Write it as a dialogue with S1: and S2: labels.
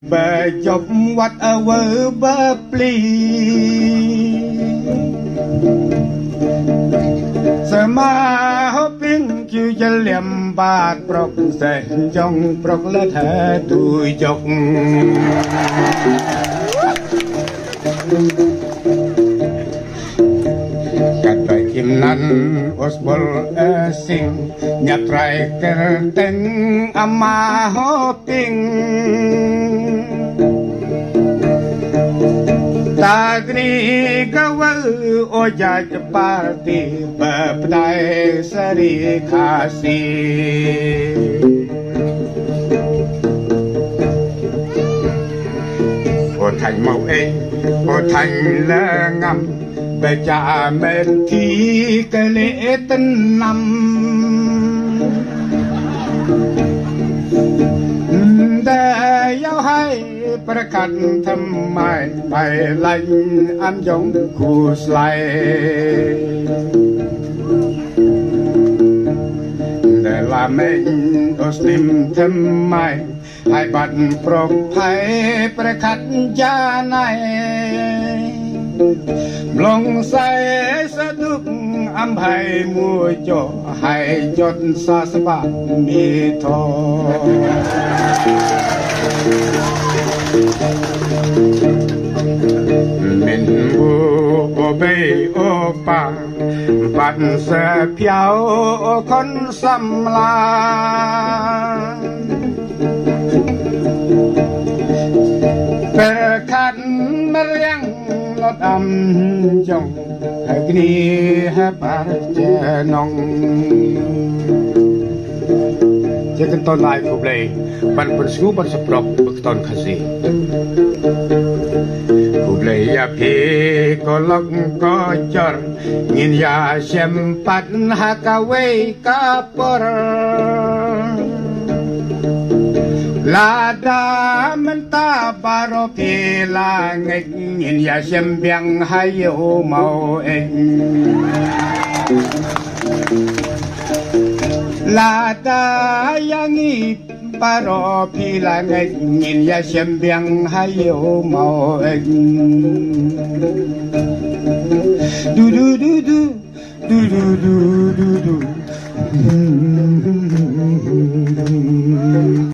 S1: Bờ chọc what over bờ pli Sơ ma hoping kêu cho liềm bạc Prok sẽ trong prok lỡ thẻ tùi chọc Kata kim nan osbol asing Nyatrai kerteng ama hoping Tagri kawal ojaj parti Bapdai sari khasi Ô thành màu ấy, ô thành lơ ngầm Bè cha mên thi cái lễ tân năm Để giáo hayประกันทำไมไปไล่อันยงคู่สไลแต่ละเมงก็สติมทำไมให้บัดปลอดภัยประคัดยาในลงใส่สะดุกอำไพมัวจ่อให้จดสาสบะมีทอMình bu bê ô pa Bắt sơ piao con xăm la Bờ khát mơ riêng lọt âm dòng Hãy ghi hãy bà chè nông Jangan tahun lain aku boleh Ban bersungguh berseprok Berketon kasih Aku boleh ya pi Kolok kocor Ngin ya sempat Hakawe kapor Lada mentabaro pi langit Ngin ya sembiang hayo mau Lada yang iparo pilangit Ngin ya sembiang hayo mau Du du du du Du du du du du